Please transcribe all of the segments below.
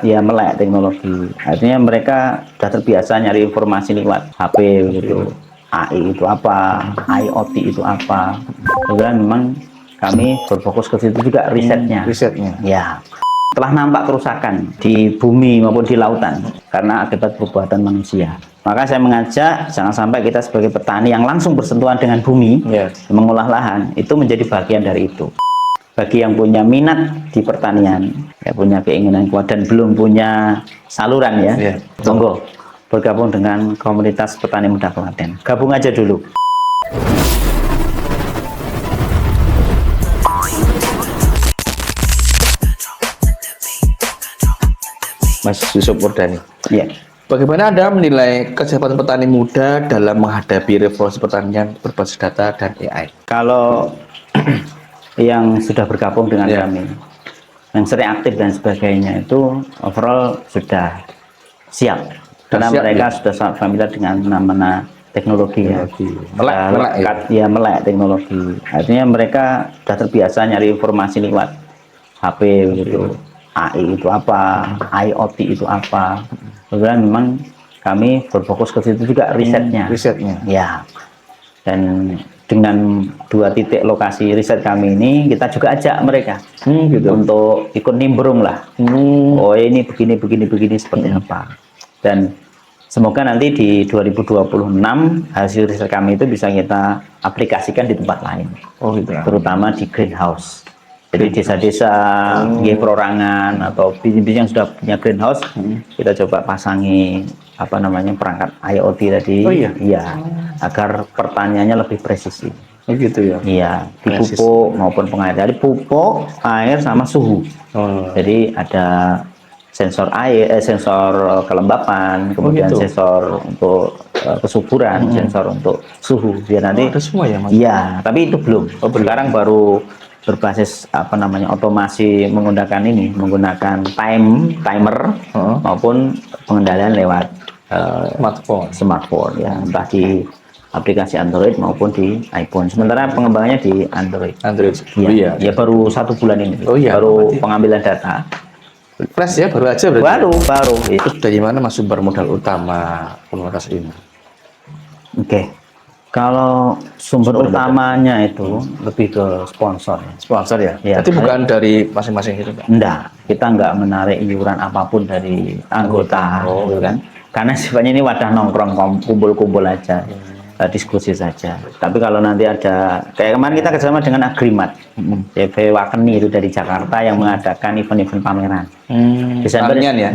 Ya, melek teknologi. Artinya mereka sudah terbiasa nyari informasi lewat HP gitu. AI itu apa, IoT itu apa. Kemudian memang kami berfokus ke situ juga risetnya. Risetnya. Ya, telah nampak kerusakan di bumi maupun di lautan karena akibat perbuatan manusia. Maka saya mengajak jangan sampai kita sebagai petani yang langsung bersentuhan dengan bumi, mengolah lahan, itu menjadi bagian dari itu. Bagi yang punya minat di pertanian, ya punya keinginan kuat dan belum punya saluran ya, monggo bergabung dengan komunitas petani muda Klaten. Gabung aja dulu. Mas Yusuf Wardani. Ya. Bagaimana Anda menilai kesiapan petani muda dalam menghadapi revolusi pertanian berbasis data dan AI? Kalau yang sudah bergabung dengan kami, yang sering aktif dan sebagainya itu overall sudah siap karena siap, mereka sudah familiar dengan nama teknologi ya. Melek teknologi. Artinya mereka sudah terbiasa nyari informasi lewat HP gitu. AI itu apa, IoT itu apa. Kemudian memang kami berfokus ke situ juga risetnya. Ya. Dan dengan 2 titik lokasi riset kami ini kita juga ajak mereka untuk ikut nimbrung lah. Oh ini begini seperti apa. Dan semoga nanti di 2026 hasil riset kami itu bisa kita aplikasikan di tempat lain. Oh gitu. Terutama di greenhouse. Jadi desa-desa, perorangan atau bisnis yang sudah punya greenhouse, kita coba pasangi apa namanya perangkat IoT tadi, agar pertaniannya lebih presisi. Oh gitu ya? Iya, di pupuk maupun pengairan. Jadi pupuk, air sama suhu. Jadi ada sensor air, sensor kelembapan, kemudian sensor untuk kesuburan, sensor untuk suhu. Biar nanti ada semua ya Mas? Iya, tapi itu belum. Sekarang baru berbasis apa namanya otomasi menggunakan timer maupun pengendalian lewat smartphone ya, entah di aplikasi Android maupun di iPhone. Sementara pengembangannya di Android. Ya baru 1 bulan ini. Baru pengambilan data. Fresh ya, baru aja berarti. Baru. Terus dari mana Mas sumber modal utama komunitas ini? Kalau sumber utamanya itu lebih ke sponsor. Sponsor ya? Jadi bukan dari masing-masing itu Pak? Enggak, kita enggak menarik iuran apapun dari anggota, gitu kan? Karena sifatnya ini wadah nongkrong, kumpul-kumpul aja, diskusi saja. Tapi kalau nanti ada, kayak kemarin kita kerjasama dengan Agrimat, CV Wakeni itu dari Jakarta yang mengadakan event-event pameran. Desember ya,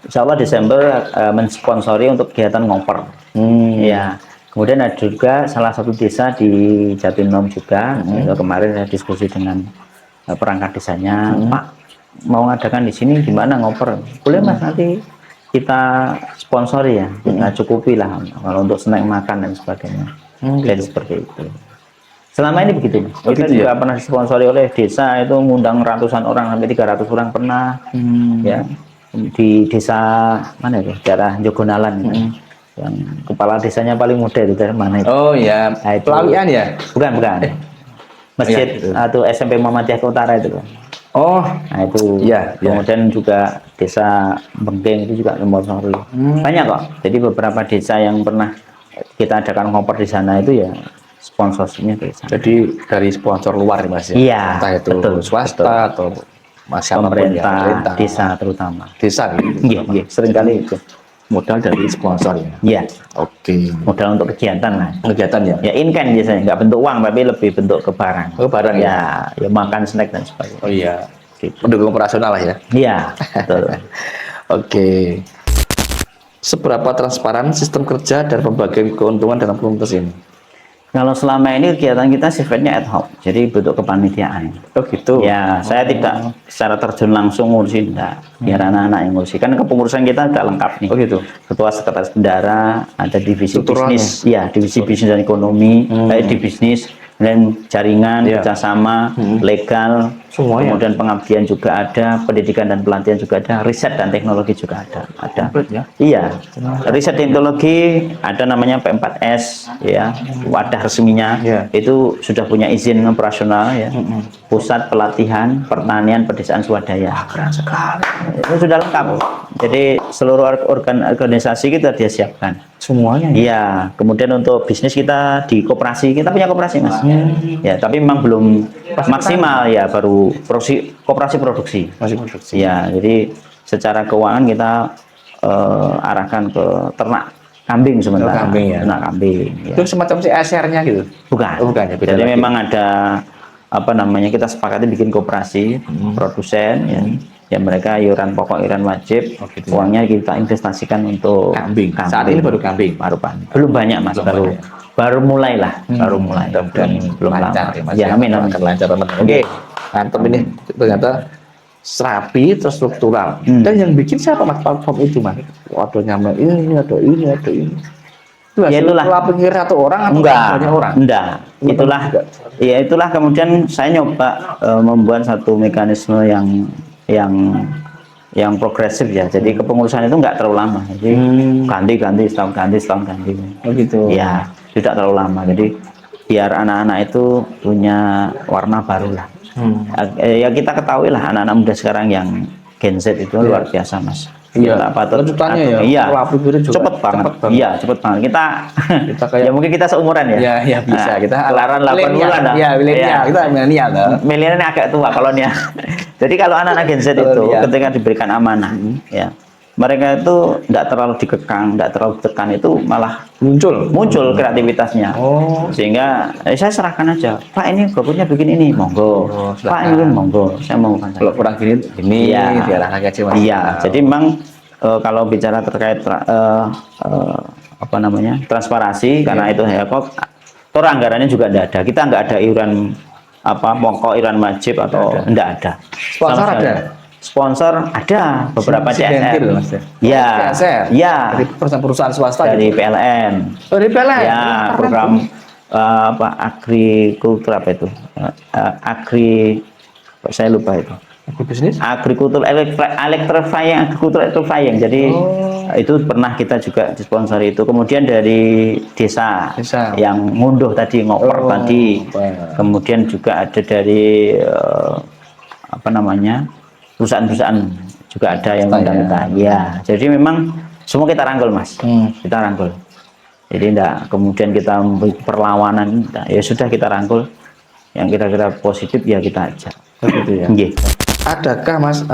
insya Allah Desember mensponsori untuk kegiatan ngoper. Ya. Kemudian ada juga salah satu desa di Jatinom juga, kemarin saya diskusi dengan perangkat desanya, Pak mau ngadakan di sini gimana ngoper? Boleh Mas, nanti kita sponsori ya, nggak cukupi lah kalau untuk snack makan dan sebagainya. Jadi seperti itu. Selama ini begitu. Kita juga pernah disponsori oleh desa, itu ngundang ratusan orang sampai 300 orang pernah. Ya, di desa mana itu? Daerah Jogonalan. Yang kepala desanya paling muda itu dari mana itu? Oh ya, Pelawian ya? Bukan. Masjid atau SMP Muhammadiyah ke Utara itu. Oh, nah itu. Kemudian juga desa Bengkeng itu juga sponsori. Banyak kok. Jadi beberapa desa yang pernah kita adakan ngoper di sana itu ya sponsornya dari sana. Jadi dari sponsor luar Mas ya? Iya, entah itu swasta atau pemerintah, desa terutama. Desa gitu. Iya, seringkali itu. Modal dari sponsor ya? Iya. Modal untuk kegiatan lah. Kegiatan ya? Ya in kind biasanya, nggak bentuk uang tapi lebih bentuk ke barang. Barang ya? Ya makan snack dan sebagainya. Oh iya. Gitu. Pendukung operasional lah ya? Iya, betul. Seberapa transparan sistem kerja dan pembagian keuntungan dalam komunitas ini? Kalau selama ini kegiatan kita sifatnya ad hoc, jadi bentuk kepanitiaan. Oh gitu. Ya, saya tidak secara terjun langsung ngurusin, enggak. Biar anak-anak yang ngurusin. Kan kepengurusan kita udah lengkap nih. Oh gitu. Ketua Sekretaris Bendara, ada divisi bisnis, ya divisi bisnis dan ekonomi, di bisnis, dan jaringan, Iya. kerjasama, legal, Semuanya. kemudian pengabdian juga ada, pendidikan dan pelatihan juga ada, riset dan teknologi juga ada. Komplit ya. Iya, riset teknologi ada namanya P4S, ya, wadah resminya, Iya. itu sudah punya izin operasional, ya, pusat pelatihan pertanian pedesaan swadaya. Keren sekali. Itu sudah lengkap. Jadi seluruh organisasi kita dia siapkan. Semuanya ya. Iya, kemudian untuk bisnis kita di koperasi, kita punya koperasi mas. Ya, tapi memang belum maksimal ya, baru koperasi produksi. Masih produksi. Ya, jadi secara keuangan kita arahkan ke ternak kambing sementara. kambing ya. Ternak kambing. Ya. Itu semacam CSR-nya gitu. Bukan. Oh, bukan ya, beda Jadi lagi. memang ada apa namanya, kita sepakati bikin koperasi produsen ya. Ya mereka iuran pokok, iuran wajib, Oh, gitu ya. uangnya kita investasikan untuk Kambing. Saat ini baru kambing. belum banyak mas, Belum baru mulai lah, baru mulai. Dan belum lancar lama. ya, Mas. Ya, amin, amin. Akan lancar teman-teman. Oke, mantap ini ternyata serapi terstruktural. Dan yang bikin siapa mas platform itu mas? Ada nyampe ini, ada ini, ada ini. Itu Ya, hasil itulah. pola pikir satu orang atau Enggak, banyak orang? enggak. Itulah, juga. ya itulah kemudian saya nyoba membuat satu mekanisme yang progresif ya. Jadi kepengurusan itu enggak terlalu lama. Jadi ganti-ganti, setahun ganti. Oh gitu. Ya, tidak terlalu lama. Jadi biar anak-anak itu punya warna baru lah. Ya kita ketahui lah anak-anak muda sekarang yang Gen Z itu luar biasa mas. Iya. Kita patut, Lanjutannya ya, iya, pola pikirnya juga cepet banget. cepet banget. Iya, cepet banget. Kita, Kita kayak- ya mungkin kita seumuran ya. Ya bisa. Nah, Kita kelaran 80-an lah. Ya, milenial. Iya. Kita milenial lah. Milenial ini agak tua kalau dia. Jadi kalau anak-anak Gen Z itu Iya. ketika diberikan amanah, ya mereka itu tidak terlalu dikekang, tidak terlalu ditekan, itu malah muncul kreativitasnya. Oh. Sehingga saya serahkan aja, Pak ini gabutnya bikin ini, monggo. Pak silakan. ini bikin monggo, saya mau kan. Kalau kurang gini, Iya. diarahkan aja mas. Iya, jadi memang kalau bicara terkait apa namanya transparansi, karena itu ya kok toh anggarannya juga tidak ada, kita nggak ada iuran apa pokok, iuran wajib atau tidak ada. Sponsor Sama sekali. ada? Sponsor ada beberapa Sidentil, CSR. Mas, ya? Ya, CSR? ya, Dari perusahaan swasta dari gitu? PLN. Oh, dari PLN? Ya, Keren program tuh. apa agrikultur apa itu? Saya lupa itu. Bisnis? Agrikultur electrifying. Jadi itu pernah kita juga disponsori itu. Kemudian dari desa, Desa. yang ngunduh tadi, ngoper Oh, tadi. ngoper. Kemudian juga ada dari apa namanya, perusahaan-perusahaan juga ada yang Swasta, undang kita. Ya, jadi memang semua kita rangkul mas. Kita rangkul. Jadi enggak kemudian kita perlawanan, enggak. Ya sudah kita rangkul. Yang kira-kira positif ya kita ajak. Begitu ya. Nggih. Adakah mas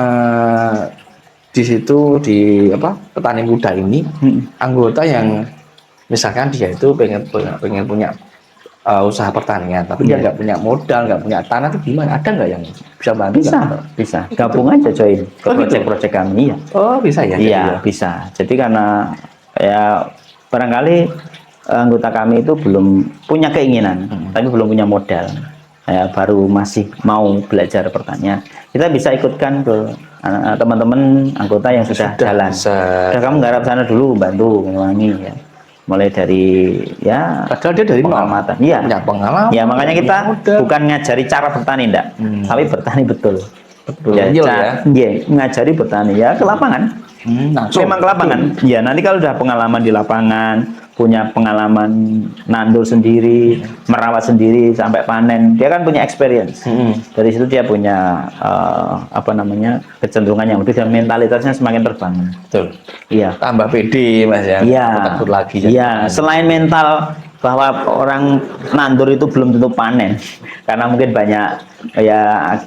di situ di apa petani muda ini anggota yang misalkan dia itu pengen punya usaha pertanian, tapi dia nggak punya modal, nggak punya tanah, itu gimana? Ada nggak yang bisa bantu? Bisa gabung aja join ke Oh, gitu? proyek-proyek kami ya. Oh bisa ya? Iya bisa. Jadi karena ya barangkali anggota kami itu belum punya keinginan, tapi belum punya modal. Ya, baru masih mau belajar pertanian. Kita bisa ikutkan ke teman-teman anggota yang sudah jalan. bisa. Udah kamu garap sana dulu, bantu Banyuwangi ya. Mulai dari ya Padahal dia dari nol. pengamatan. Iya. Punya pengalaman. Ya makanya kita punya modal. bukan ngajari cara bertani enggak, tapi bertani betul. Betul. Real ya. Iya, ngajari bertani ya ke lapangan. Langsung. Memang ke lapangan. Ya nanti kalau udah pengalaman di lapangan, punya pengalaman nandur sendiri, merawat sendiri sampai panen, dia kan punya experience. Dari situ dia punya apa namanya, kecenderungan yang lebih, dan mentalitasnya semakin terbangun. Betul. Iya. Tambah pede mas ya. Iya. Takut lagi. Iya. Selain mental bahwa orang nandur itu belum tentu panen, karena mungkin banyak ya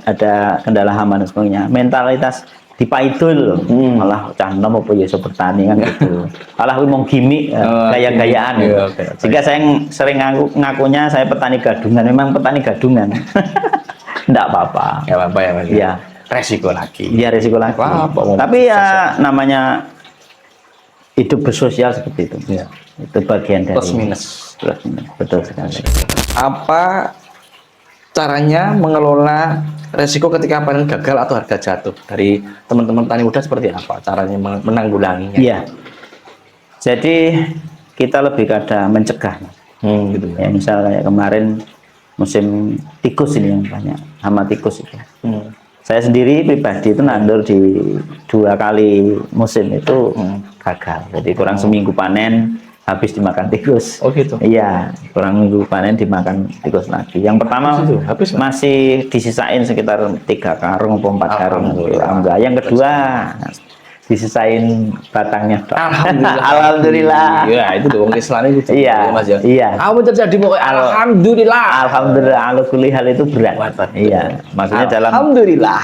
ada kendala hama dan sebagainya. Mentalitas dipaidul, malah cah nom apa ya iso bertani kan gitu. Malah kuwi mung gimmick, gaya-gayaan. Iya, oke. Sehingga saya sering ngakunya saya petani gadungan, memang petani gadungan. Enggak apa-apa. Nggak apa-apa ya mas. Iya. Resiko lagi. Iya, risiko lagi. Apa-apa, Tapi ya namanya hidup bersosial seperti itu. Iya. Itu bagian dari Plus minus. Plus minus. Betul sekali. Apa caranya mengelola resiko ketika panen gagal atau harga jatuh dari teman-teman tani muda, seperti apa caranya menanggulanginya? Iya. Jadi kita lebih kada mencegah. Gitu Ya, misal kayak kemarin musim tikus ini yang banyak, hama tikus itu. Hmm. Saya sendiri pribadi itu nandur di 2 kali musim itu gagal. Jadi kurang seminggu panen habis dimakan tikus. Oh gitu. Iya, kurang minggu panen dimakan tikus lagi. Yang pertama Habis, Mas? masih disisain sekitar 3 karung atau 4 karung. Alhamdulillah. Yang kedua disisain batangnya. Alhamdulillah. Alhamdulillah. Iya, itu dong Islam itu. Iya, Mas ya. iya. Apa terjadi pokoknya alhamdulillah. Alhamdulillah, ala kulli hal itu berat. Iya, maksudnya Alhamdulillah.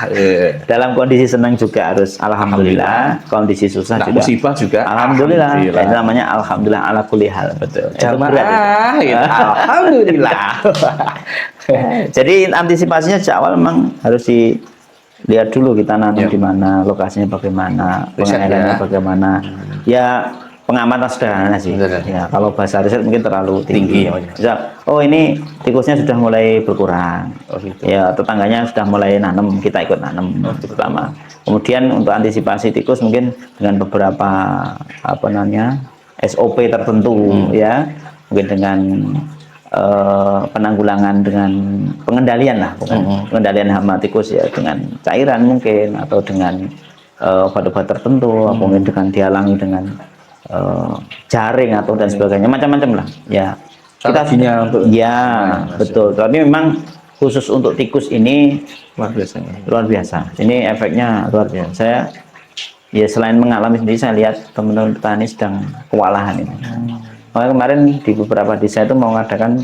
dalam kondisi senang juga harus alhamdulillah, kondisi susah Nah, juga musibah juga alhamdulillah. Itu namanya alhamdulillah ala kulli hal. Betul. Itu berat itu. Jamaah, gitu. Alhamdulillah. Jadi antisipasinya sejak awal memang harus dilihat dulu kita nanam di mana, lokasinya bagaimana, Riset pengenalannya ya. bagaimana. Ya pengamatan sederhana sih. Betul. Ya, kalau bahasa riset mungkin terlalu Tinggi, tinggi. ya. Misal, oh ini tikusnya sudah mulai berkurang. Oh, gitu. Ya, tetangganya sudah mulai nanam, kita ikut nanam pertama. Kemudian untuk antisipasi tikus mungkin dengan beberapa apa namanya SOP tertentu ya, mungkin dengan penanggulangan dengan pengendalian lah, bukan pengendalian hama tikus ya dengan cairan mungkin atau dengan obat-obat tertentu, atau mungkin dengan dihalangi dengan jaring atau dan sebagainya, macam-macam lah ya. Kita Strateginya untuk ya betul, tapi memang khusus untuk tikus ini luar biasa. luar biasa. Ini efeknya luar biasa. Saya ya selain mengalami sendiri, saya lihat teman-teman petani sedang kewalahan ini. Makanya kemarin di beberapa desa itu mau mengadakan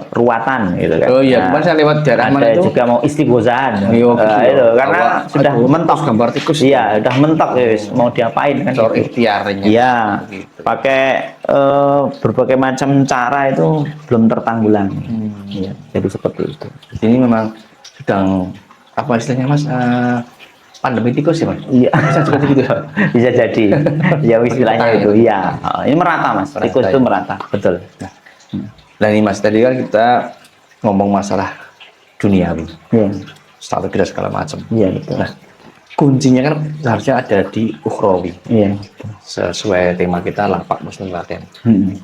ruatan gitu kan. Oh iya, kemarin saya lewat daerah mana ada itu? juga mau istighosan. Iya, gitu. Itu karena sudah mentok gambar tikus. Iya, udah mentok ya, wis. Mau diapain kan? Soal gitu. ikhtiarnya. Iya, Gitu. pakai berbagai macam cara itu belum tertanggulangi. Iya, jadi seperti itu. Ini memang sedang apa istilahnya Mas? Pandemi tikus ya Mas? Iya, Bisa juga gitu ya? bisa jadi. Ya istilahnya itu. Iya, ini merata Mas. Merata, Tikus ya. itu merata, betul. Nah ini Mas, tadi kan kita ngomong masalah duniawi, Iya, strategi dan segala macam. iya betul. Nah, kuncinya kan seharusnya ada di ukhrawi. Iya. Sesuai tema kita lapak muslim laten. Hmm.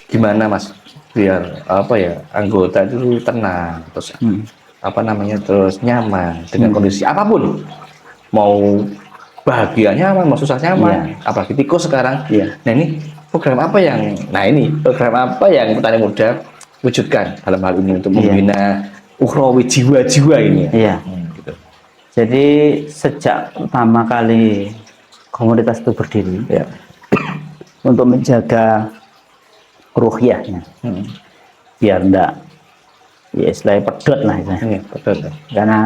Gimana Mas biar apa ya anggota itu tenang terus apa namanya terus nyaman dengan kondisi apapun, mau bahagia nyaman mau susah nyaman, apalagi tikus sekarang. Iya. Nah ini program apa yang petani muda wujudkan dalam hal ini untuk membina ukhrawi jiwa-jiwa ini? Iya. Gitu. Jadi sejak pertama kali komunitas itu berdiri, Ya. untuk menjaga ruhiyahnya, biar enggak ya istilahnya pedot lah istilahnya. Iya, betul. Karena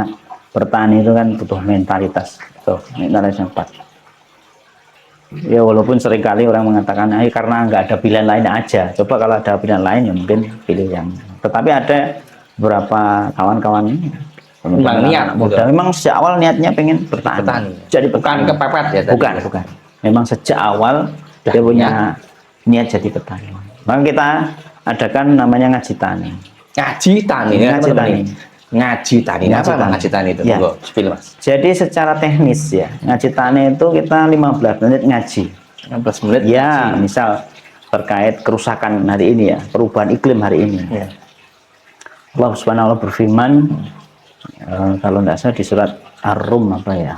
bertani itu kan butuh mentalitas, mentalitas yang kuat. Ya walaupun seringkali orang mengatakan karena nggak ada pilihan lain aja. Coba kalau ada pilihan lain ya mungkin pilih yang. Tetapi ada beberapa kawan-kawan Memang niat muda, memang sejak awal niatnya pengen bertani. Jadi bukan petani. kepepet ya tadi. Bukan. Memang sejak awal dia punya niat jadi petani. Maka kita adakan namanya ngaji tani. Ngaji tani, Ngaji tani. Ngaji tani. Apa tani. ngaji tani itu? Ya. Monggo, spill Mas. Jadi secara teknis ya, ngaji tani itu kita 15 menit ngaji. 16 menit. Ya, misal terkait kerusakan hari ini ya, perubahan iklim hari ini. Ya. Allah Subhanahu wa Ta'ala berfirman, kalau tidak salah di surat Ar-Rum apa ya,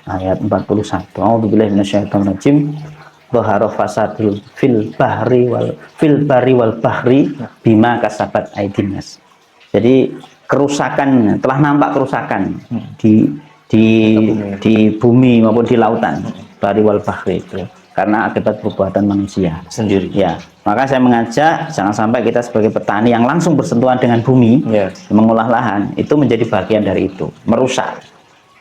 ayat 41. A'udzubillahi minasyaitonirrajim. Dhahara fasadul fil bahri wal bahri bima kasabat aydin nas. Jadi kerusakan, telah nampak kerusakan di bumi maupun di lautan, bahri wal bahri itu karena akibat perbuatan manusia Sendiri. ya. Maka saya mengajak jangan sampai kita sebagai petani yang langsung bersentuhan dengan bumi, mengolah lahan itu menjadi bagian dari itu, merusak.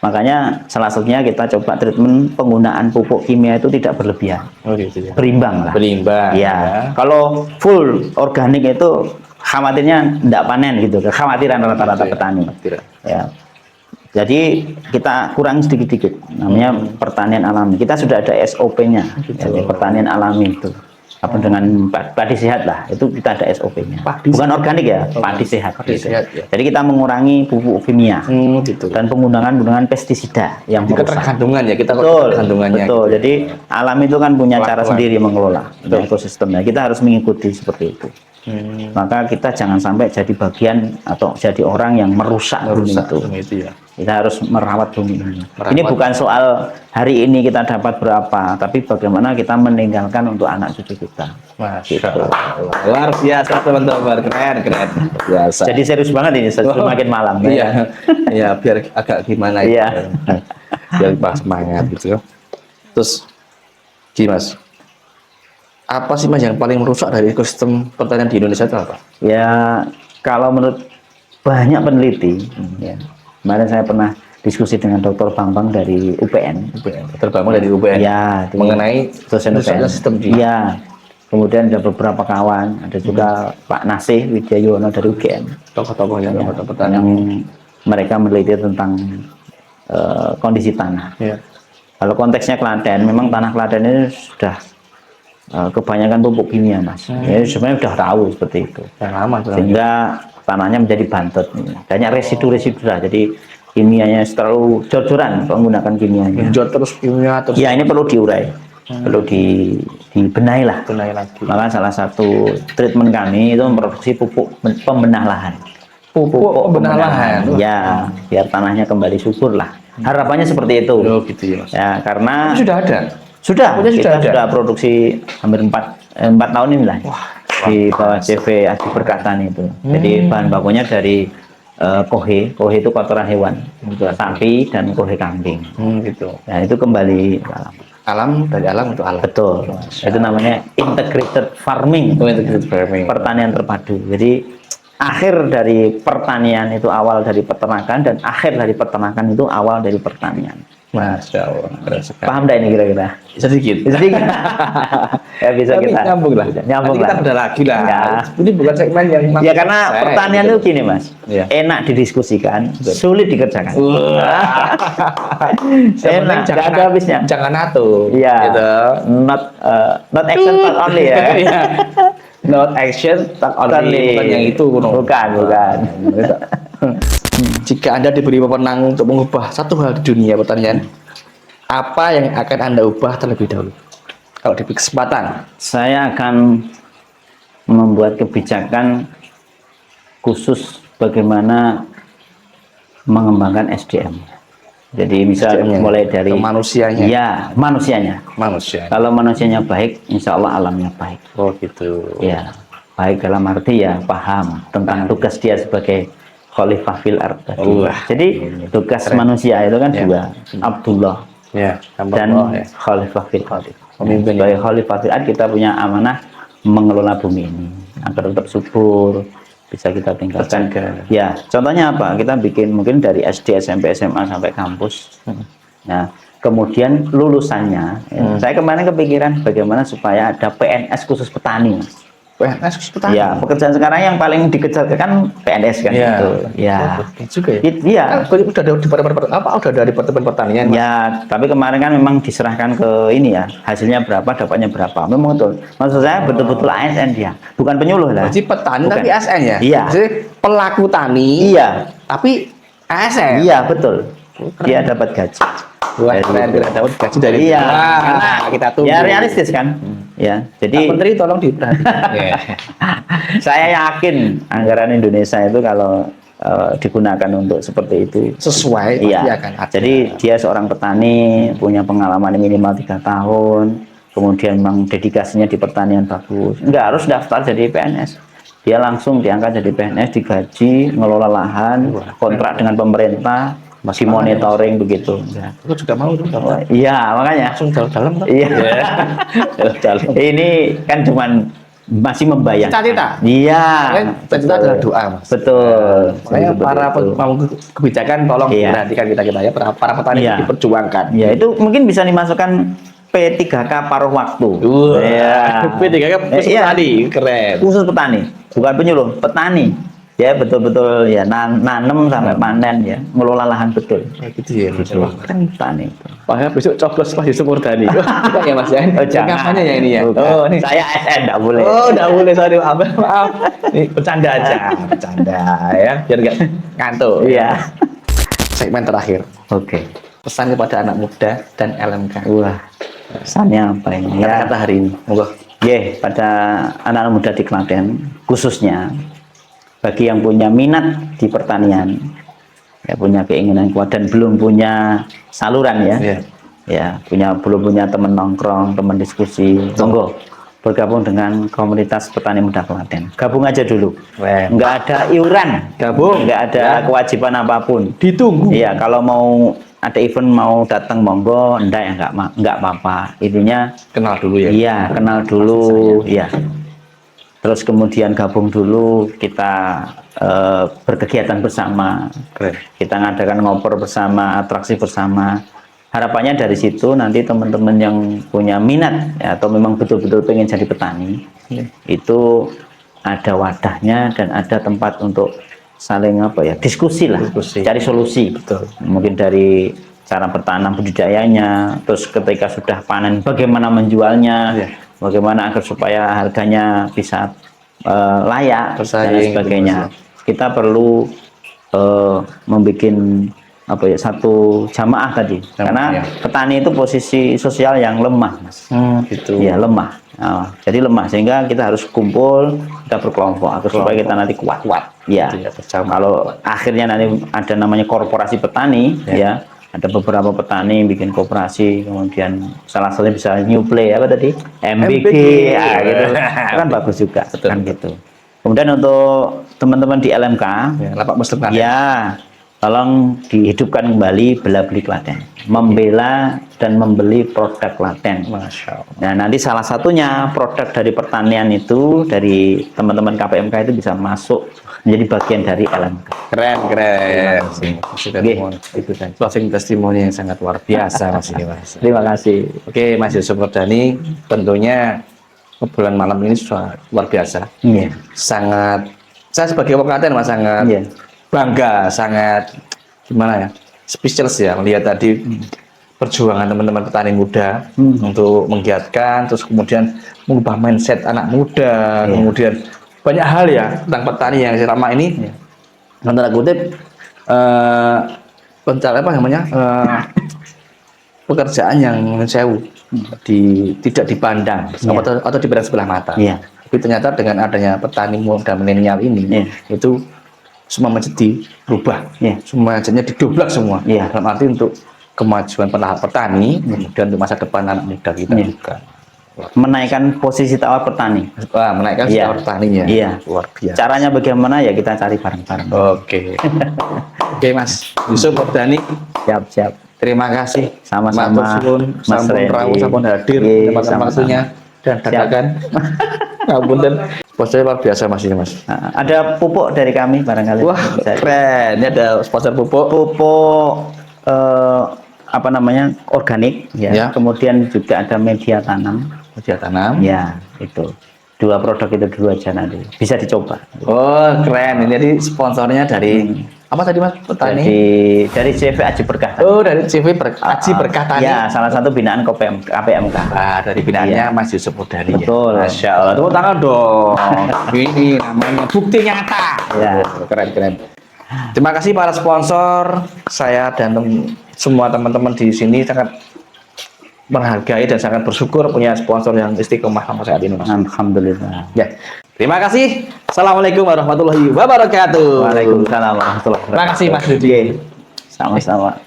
Makanya salah satunya kita coba treatment penggunaan pupuk kimia itu tidak berlebihan, Oh gitu ya. berimbang lah. Berimbang. Ya, kalau full organik itu khawatirnya tidak panen gitu, kekhawatiran rata-rata petani. Ya, jadi kita kurang sedikit-sedikit, namanya pertanian alami. Kita sudah ada SOP-nya, jadi pertanian alami itu. Apa dengan padi sehat lah, itu kita ada SOP-nya. Bukan organik ya, padi sehat. Padi gitu. sehat, ya. Jadi kita mengurangi pupuk kimia Gitu. dan penggunaan pestisida yang Jadi merusak. ketergantungan ya, kita Betul, ketergantungannya. betul. Jadi alam itu kan punya cara Pelan-pelan. sendiri mengelola ekosistemnya. Kita harus mengikuti seperti itu. Maka kita jangan sampai jadi bagian atau jadi orang yang merusak bumi itu. bumi itu ya. Kita harus merawat bumi ini. Merawat. Ini bukan soal hari ini kita dapat berapa, tapi bagaimana kita meninggalkan untuk anak cucu kita. Masya Allah. Luar biasa teman-teman, keren. Biasa. Jadi serius banget ini, semakin malam. Iya, iya biar agak gimana Iya. Biar pas semangat gitu. Terus, gini Mas, apa sih Mas yang paling merusak dari ekosistem pertanian di Indonesia itu apa? Ya, kalau menurut banyak peneliti, ya, kemarin saya pernah diskusi dengan Dr. Bambang dari UPN. Terbangun dari UPN. Ya, mengenai dosen UPN. sistem di. Iya. Kemudian ada beberapa kawan, ada juga Pak Nasih Wijayono dari UGM. Tokoh-tokoh yang Ya, pertanian. yang mereka meneliti tentang kondisi tanah. Ya. Kalau konteksnya Klaten, memang tanah Klaten ini sudah kebanyakan pupuk kimia, Mas. Ya, sebenarnya sudah tahu seperti itu. Yang lama sebenarnya. Sehingga tanahnya menjadi bantet. Banyak residu-residu lah. Jadi kimianya terlalu jor-joran menggunakan kimianya. Genjot terus kimia terus. Ya, ini perlu diurai. Perlu dibenahi lah. Benahi lagi. Maka salah satu treatment kami itu memproduksi pupuk pembenah lahan. Pupuk pembenah lahan. Ya, biar tanahnya kembali subur lah. Harapannya seperti itu. Oh gitu ya Mas. Ya, karena Tapi sudah ada. sudah Pupuknya kita ada. sudah produksi hampir 4 tahun ini lah. Di bawah CV Adi Perkatan itu. Jadi bahan bakunya dari kohe itu kotoran hewan, sapi dan kohe kambing. Gitu. Ya, itu kembali ke alam. Alam dari alam untuk alam. Betul. Itu namanya integrated farming. Integrated farming. Pertanian terpadu. Jadi akhir dari pertanian itu awal dari peternakan dan akhir dari peternakan itu awal dari pertanian. Masya Allah. Keren sekali. Paham dah ini kira-kira? Sedikit. Sedikit. Ya bisa Tapi kita nyambung lah. Nyambung Nanti kita lah. ada lagi lah. Ya. Ini bukan segmen yang Ya karena pertanian itu gini Mas, Iya. enak didiskusikan, sulit dikerjakan. Enak, Enak, nggak ada habisnya. Jangan nato. Iya. Gitu. Not action but only ya. Iya. Not action, tak only. Bukan yang itu. Kuno. Bukan. Jika Anda diberi wewenang untuk mengubah satu hal di dunia pertanian, apa yang akan Anda ubah terlebih dahulu? Kalau diberi kesempatan. Saya akan membuat kebijakan khusus bagaimana mengembangkan SDM. Jadi misal SDM-nya, mulai dari manusianya. Ya, manusianya. Manusia. Kalau manusianya baik, insya Allah alamnya baik. Oh gitu. Ya, baik dalam arti ya paham tentang tugas dia sebagai khalifah fil ard tadi. Jadi tugas manusia itu kan dua, Abdullah Ya. dan Ya. khalifah fil ard. Pemimpin. Sebagai khalifah fil ard kita punya amanah mengelola bumi ini agar tetap subur, bisa kita tingkatkan. Ya, contohnya apa? Kita bikin mungkin dari SD, SMP, SMA sampai kampus. Nah, kemudian lulusannya, saya kemarin kepikiran bagaimana supaya ada PNS khusus petani. PNS khusus petani. Ya, pekerjaan sekarang yang paling dikejar kan PNS kan. Iya. Gitu. Ya. Juga ya. Iya. Kan udah ada di departemen pertanian. Mas? Ya, tapi kemarin kan memang diserahkan ke ini ya, hasilnya berapa, dapatnya berapa. Memang betul. Maksud saya betul-betul ASN dia, bukan penyuluh lah. Jadi petani Bukan. tapi ASN ya. Iya. Jadi pelaku tani. Iya. Tapi ASN. Iya, betul. Dia dapat gaji. Wah, keren, dapat gaji dari. Iya, Wah, karena kita tunggu. ya realistis kan. Ya, Pak jadi Menteri tolong diperhatikan. saya yakin anggaran Indonesia itu kalau digunakan untuk seperti itu Sesuai iya. pasti akan ada. Jadi dia seorang petani, punya pengalaman minimal 3 tahun, kemudian memang dedikasinya di pertanian bagus. Enggak harus daftar jadi PNS. Dia langsung diangkat jadi PNS, digaji, ngelola lahan, kontrak dengan pemerintah, masih monitoring begitu. Aku juga mau tuh. Iya, makanya. Langsung dalam-dalam tuh. Iya. Ini kan cuman masih membayang. Cita-cita. Iya. Cita-cita adalah doa, Mas. Betul. Makanya Seperti para itu. pemangku kebijakan tolong Iya. perhatikan kita ya, para petani Iya. diperjuangkan. Ya, itu mungkin bisa dimasukkan P3K paruh waktu. Wah, Iya. P3K khusus Iya. petani, keren. Khusus petani, bukan penyuluh, petani. Ya betul-betul ya nanem sampai panen ya, ngelola lahan betul. Gitu ya, Mas. Wah, Kan petani. makanya besok coblos pas Yusuf Murdani. Bukan ya, Mas ya? Oh, jangan. Kampanye ya ini ya. Bukan. Oh, ini. Saya ASN enggak boleh. Oh, enggak boleh, sorry, maaf. Maaf. Ini bercanda aja, bercanda ya, biar enggak ngantuk. Iya. Segmen terakhir. Oke. Pesan kepada anak muda dan LMK. Wah, pesannya apa ini? Ya, Kata-kata hari ini. Monggo. pada anak-anak muda di Klaten khususnya bagi yang punya minat di pertanian, ya punya keinginan kuat dan belum punya saluran ya, belum punya teman nongkrong, teman diskusi, monggo bergabung dengan komunitas petani muda Klaten. Gabung aja dulu, nggak ada iuran, nggak ada kewajiban apapun. Ditunggu. Iya, kalau mau ada event mau datang monggo, enggak ya nggak apa-apa. Intinya Kenal dulu ya. Iya, kenal dulu, ya. Terus kemudian gabung dulu, kita berkegiatan bersama, kita ngadakan ngobrol bersama, atraksi bersama. Harapannya dari situ nanti teman-teman yang punya minat ya, atau memang betul-betul pengen jadi petani, itu ada wadahnya dan ada tempat untuk saling diskusi lah, cari solusi. Betul. Mungkin dari cara bertanam budidayanya, terus ketika sudah panen bagaimana menjualnya, bagaimana agar supaya harganya bisa layak dan sebagainya. Kita perlu membuat satu jamaah tadi, karena petani itu posisi sosial yang lemah, Mas. Gitu. Ya lemah. Jadi lemah, sehingga kita harus kumpul, kita berkelompok agar supaya kita nanti kuat. Ya. Kalau akhirnya nanti ada namanya korporasi petani, ya ada beberapa petani bikin koperasi, kemudian salah satunya bisa New Play tadi MBG, gitu. Itu kan bagus juga, kan gitu. Kemudian untuk teman-teman di LMK, Lapak Muslim Klaten. Ya, tolong dihidupkan kembali Bela Beli Klaten, membela dan membeli produk Klaten. Masya Allah. Nah, nanti salah satunya produk dari pertanian itu dari teman-teman KPMK itu bisa masuk menjadi bagian dari LMK. Keren. Itu kan closing testimoni yang sangat luar biasa Mas ini, Mas. Terima kasih. Oke, Mas Yusuf Mardhani, tentunya obrolan malam ini sudah luar biasa. Sangat, saya sebagai orang Klaten Mas sangat bangga, sangat gimana ya, speechless ya melihat tadi perjuangan teman-teman petani muda untuk menggiatkan, terus kemudian mengubah mindset anak muda, kemudian banyak hal ya tentang petani yang selama ini antara kutip pekerjaan yang sewu tidak dipandang atau dipandang sebelah mata. Tapi ternyata dengan adanya petani muda milenial ini itu semua menjadi berubah, semua jadinya didobrak semua. Dalam arti untuk kemajuan petani, kemudian untuk masa depan anak muda kita juga. Menaikkan posisi tawar petani. Menaikkan tawar petaninya. Luar biasa. Caranya bagaimana ya kita cari bareng-bareng. Oke, Mas Yusuf Mardhani. Siap. Terima kasih. Sama-sama. Sampun rawuh, sampun hadir, menyempatkan waktunya dan dadakan. Ngapunten. Sponsornya luar biasa Mas ini, Mas. Ada pupuk dari kami barangkali. Wah, keren. Ini ada sponsor pupuk. Pupuk organik ya. Kemudian juga ada media tanam. Ya, itu. 2 produk itu dulu aja nanti. Bisa dicoba. Oh, keren. Ini jadi sponsornya dari apa tadi Mas? Petani. Dari CV Aji Berkah. Oh, dari CV Aji Berkah Tani. Ya, salah satu binaan KPMK. Dari binaannya Mas Yusuf Mardhani. Betul. Masya Allah. Tepuk tangan dong. Ini namanya bukti nyata. Ya, keren. Terima kasih para sponsor. Saya dan semua teman-teman di sini sangat menghargai dan sangat bersyukur punya sponsor yang istiqomah sampai saat ini, Mas. Alhamdulillah. Ya. Terima kasih. Assalamualaikum warahmatullahi wabarakatuh. Waalaikumsalam warahmatullahi wabarakatuh. Terima kasih Mas Dudi. Sama-sama.